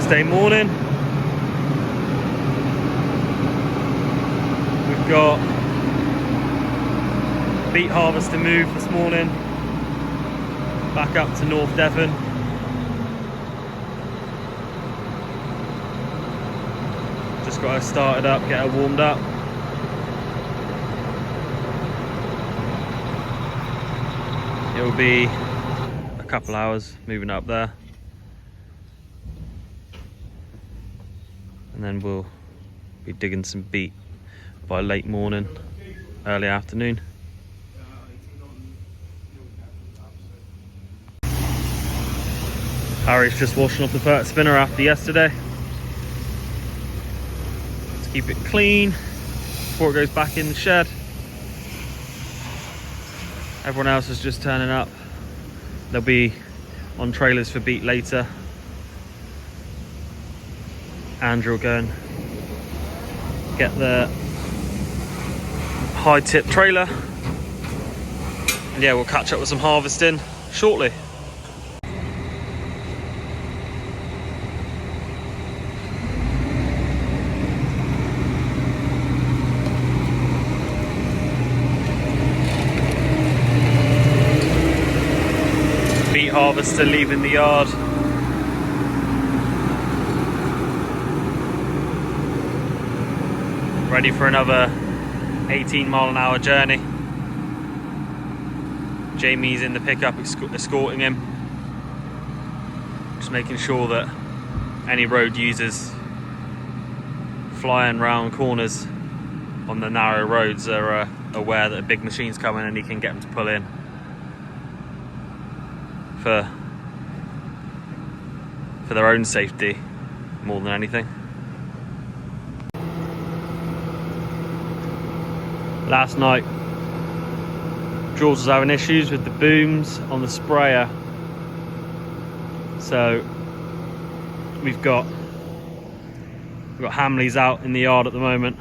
Thursday morning. We've got beet harvest to move this morning, back up to North Devon. Just got her started up, get her warmed up. It'll be a couple hours moving up there, and then we'll be digging some beet by late morning, early afternoon. Harry's just washing off the Vervaet spinner after yesterday. Let's keep it clean before it goes back in the shed. Everyone else is just turning up. They'll be on trailers for beet later. Andrew will go and get the high tip trailer. And yeah, we'll catch up with some harvesting shortly. Harvester leaving the yard. Ready for another 18-mile-an-hour journey. Jamie's in the pickup escorting him. Just making sure that any road users flying round corners on the narrow roads are aware that a big machine's coming and he can get them to pull in. For their own safety more than anything. Last night George was having issues with the booms on the sprayer, so we've got Hamblys out in the yard at the moment.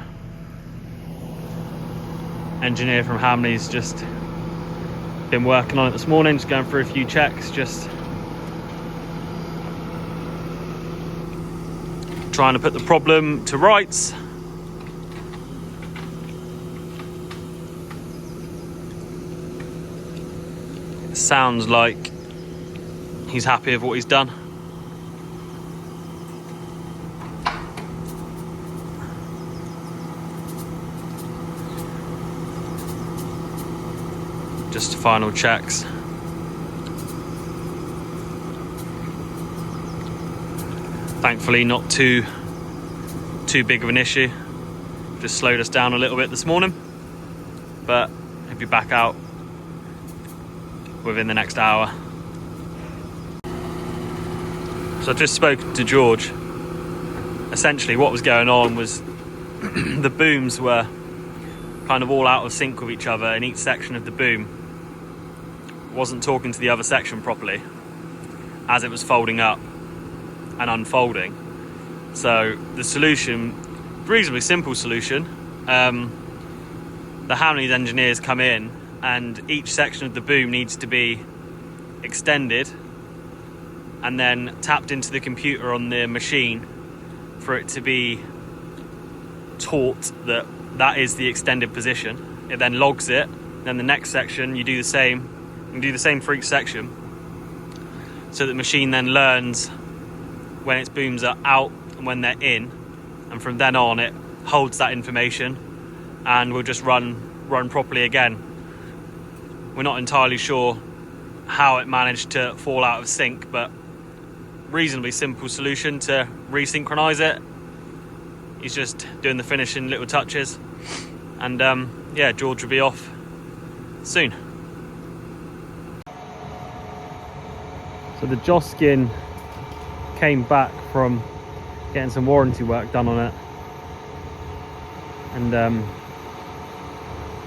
Engineer from Hamblys just been working on it this morning, just going through a few checks, just trying to put the problem to rights. It sounds like he's happy with what he's done. Just final checks. Thankfully not too big of an issue. Just slowed us down a little bit this morning, but he'll be back out within the next hour. So I just spoke to George. Essentially what was going on was the booms were kind of all out of sync with each other, and each section of the boom wasn't talking to the other section properly as it was folding up and unfolding. So the solution, reasonably simple solution, the Hamblys engineers come in and each section of the boom needs to be extended and then tapped into the computer on the machine for it to be taught that that is the extended position. It then logs it, then the next section you do the same. You do the same for each section, so that the machine then learns when its booms are out and when they're in, and from then on it holds that information and will just run properly again. We're not entirely sure how it managed to fall out of sync, but reasonably simple solution to resynchronize it. He's just doing the finishing little touches, and yeah, George will be off soon. So the Joskin came back from getting some warranty work done on it, and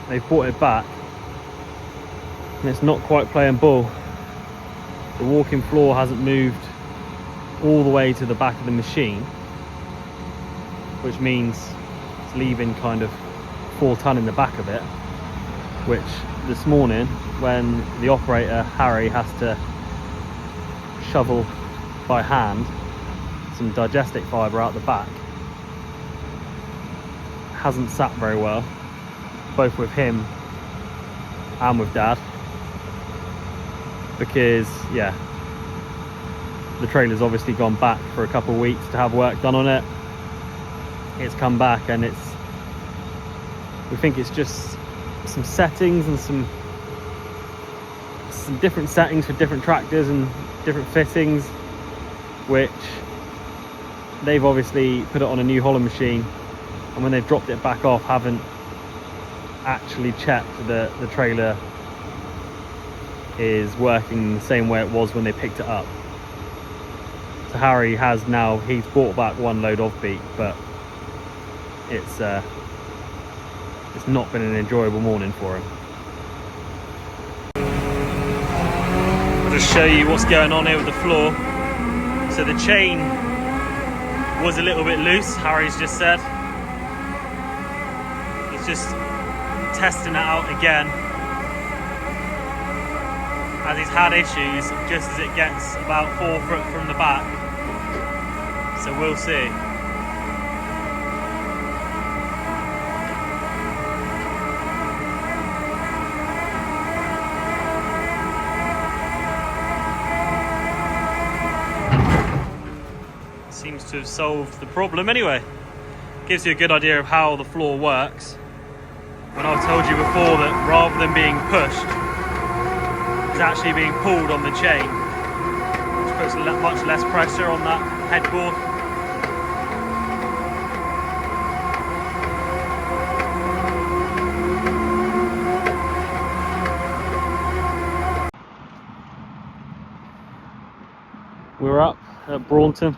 they've brought it back, and it's not quite playing ball. The walking floor hasn't moved all the way to the back of the machine, which means it's leaving kind of 4 ton in the back of it, which this morning when the operator Harry has to shovel by hand, some digestic fibre out the back. Hasn't sat very well, both with him and with Dad, because yeah, the trailer's obviously gone back for a couple of weeks to have work done on it. It's come back and we think it's just some settings and some different settings for different tractors and different fittings, which they've obviously put it on a new Holland machine, and when they've dropped it back off haven't actually checked the trailer is working the same way it was when they picked it up. So Harry has now, he's brought back one load of Beet, but it's not been an enjoyable morning for him. I'll just show you what's going on here with the floor. So the chain was a little bit loose, Harry's just said. He's just testing it out again, as he's had issues just as it gets about 4 foot from the back. So we'll see. Seems to have solved the problem anyway. Gives you a good idea of how the floor works. When I've told you before that rather than being pushed, it's actually being pulled on the chain, which puts much less pressure on that headboard. We're up at Braunton,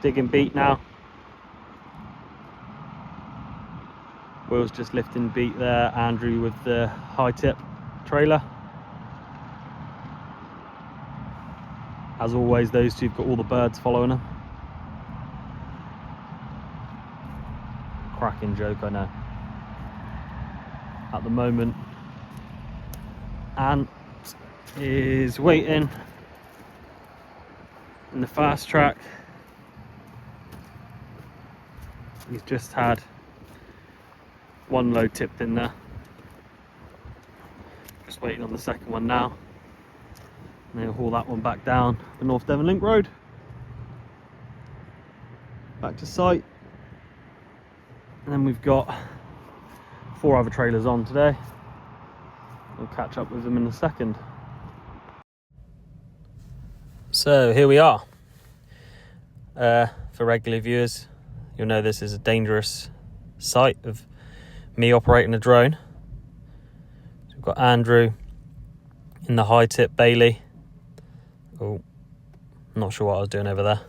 digging Beet now. Will's just lifting Beet there, Andrew with the high tip trailer. As always, those two have got all the birds following them. Cracking joke, I know. At the moment, Ant is waiting in the fast track. He's just had one load tipped in there. Just waiting on the second one now. And they'll haul that one back down the North Devon Link Road. Back to site. And then we've got 4 other trailers on today. We'll catch up with them in a second. So here we are. For regular viewers, you'll know this is a dangerous site of me operating a drone. So we've got Andrew in the high tip Bailey. Oh, I'm not sure what I was doing over there.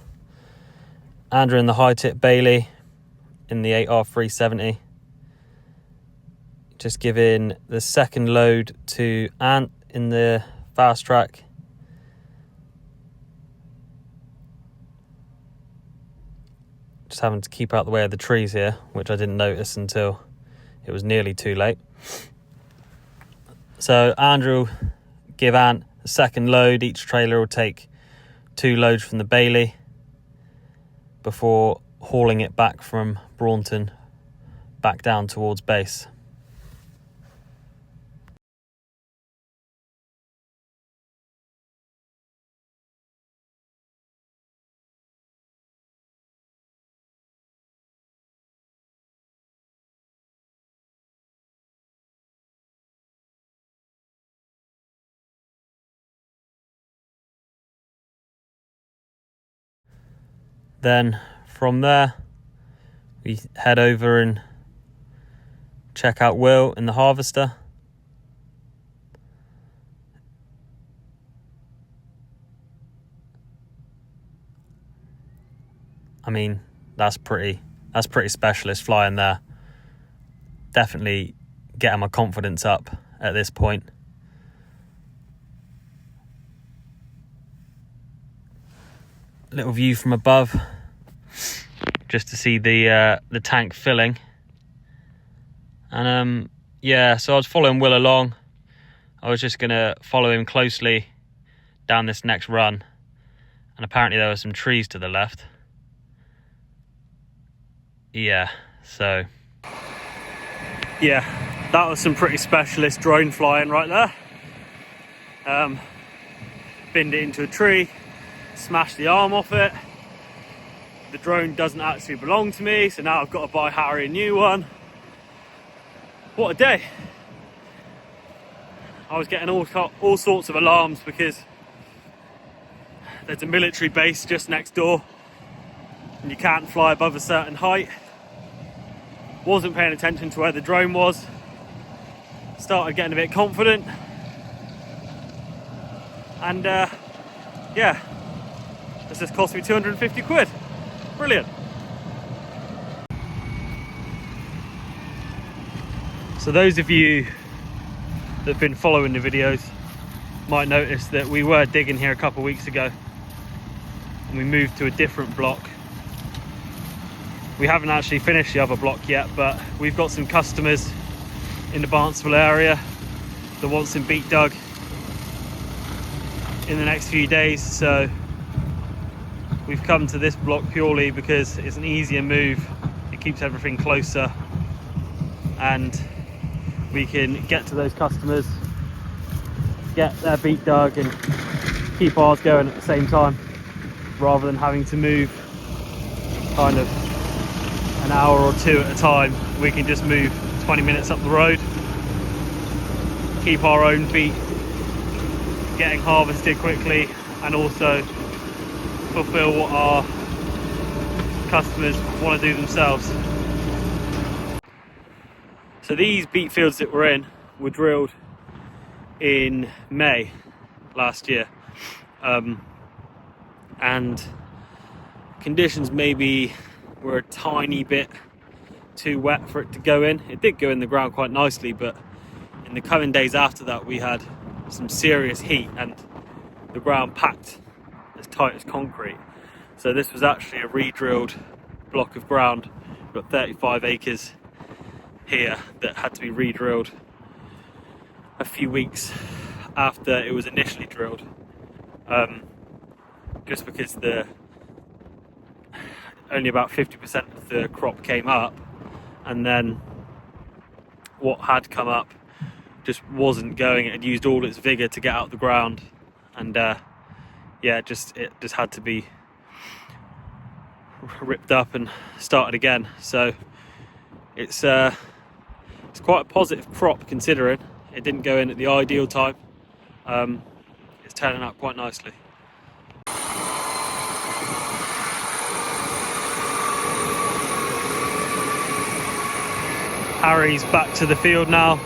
Andrew in the high tip Bailey in the 8R370. Just giving the second load to Ant in the fast track. Just having to keep out the way of the trees here, which I didn't notice until it was nearly too late. So Andrew give Ant a second load. Each trailer will take 2 loads from the Bailey before hauling it back from Braunton back down towards base. Then from there, we head over and check out Will in the harvester. I mean, that's pretty specialist flying there. Definitely getting my confidence up at this point. Little view from above, just to see the tank filling. And yeah, so I was following Will along. I was just gonna follow him closely down this next run, and apparently there were some trees to the left. yeah, so yeah, that was some pretty specialist drone flying right there. Binned it into a tree, smashed the arm off it. The drone doesn't actually belong to me, so now I've got to buy Harry a new one. What a day. I was getting all sorts of alarms because there's a military base just next door and you can't fly above a certain height. Wasn't paying attention to where the drone was. Started getting a bit confident. And yeah, this just cost me 250 quid. Brilliant. So those of you that have been following the videos might notice that we were digging here a couple of weeks ago and we moved to a different block. We haven't actually finished the other block yet, but we've got some customers in the Barntsville area that want some beet dug in the next few days, so we've come to this block purely because it's an easier move. It keeps everything closer and we can get to those customers, get their beet dug and keep ours going at the same time, rather than having to move kind of an hour or two at a time. We can just move 20 minutes up the road, keep our own beet getting harvested quickly, and also fulfill what our customers want to do themselves. So these beet fields that we're in were drilled in May last year, and conditions maybe were a tiny bit too wet for it to go in. It did go in the ground quite nicely, but in the coming days after that we had some serious heat and the ground packed as tight as concrete. So this was actually a re-drilled block of ground. We've got 35 acres here that had to be re-drilled a few weeks after it was initially drilled, just because only about 50% of the crop came up, and then what had come up just wasn't going. It had used all its vigor to get out the ground, and yeah, it just had to be ripped up and started again. So it's quite a positive crop considering it didn't go in at the ideal time. It's turning out quite nicely. Harry's back to the field now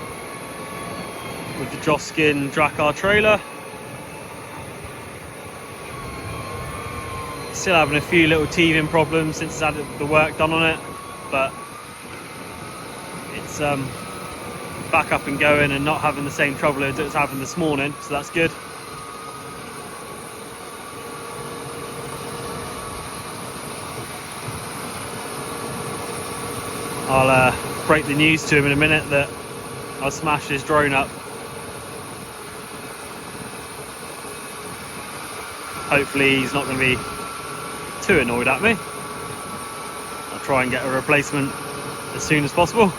with the Joskin Drakkar trailer. Still having a few little teething problems since it's had the work done on it, but it's back up and going and not having the same trouble as it was having this morning, so that's good. I'll break the news to him in a minute that I'll smash his drone up. Hopefully he's not going to be too annoyed at me. I'll try and get a replacement as soon as possible.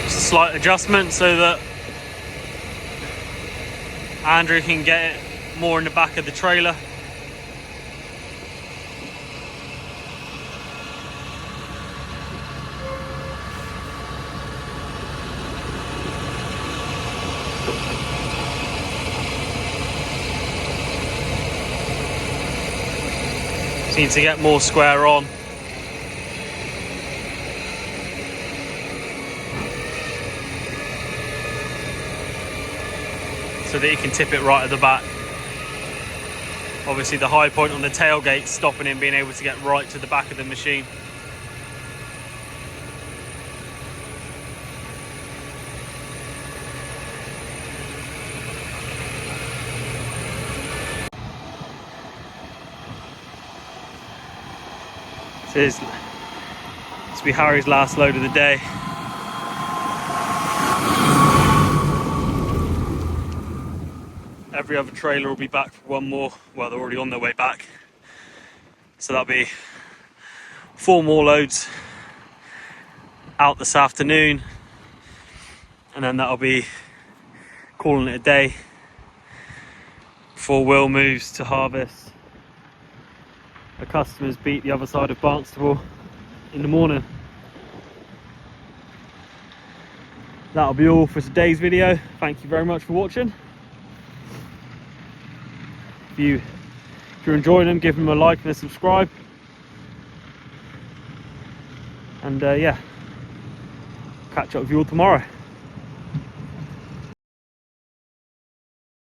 Slight adjustment so that Andrew can get it more in the back of the trailer. need to get more square on. So that you can tip it right at the back. Obviously the high point on the tailgate stopping him being able to get right to the back of the machine. This will be Harry's last load of the day. Every other trailer will be back for one more. Well, they're already on their way back. So that'll be 4 more loads out this afternoon. And then that'll be calling it a day before Will moves to harvest a customer's beet the other side of Barnstable in the morning. That'll be all for today's video. Thank you very much for watching. If you're enjoying them, give them a like and a subscribe. And yeah, catch up with you all tomorrow.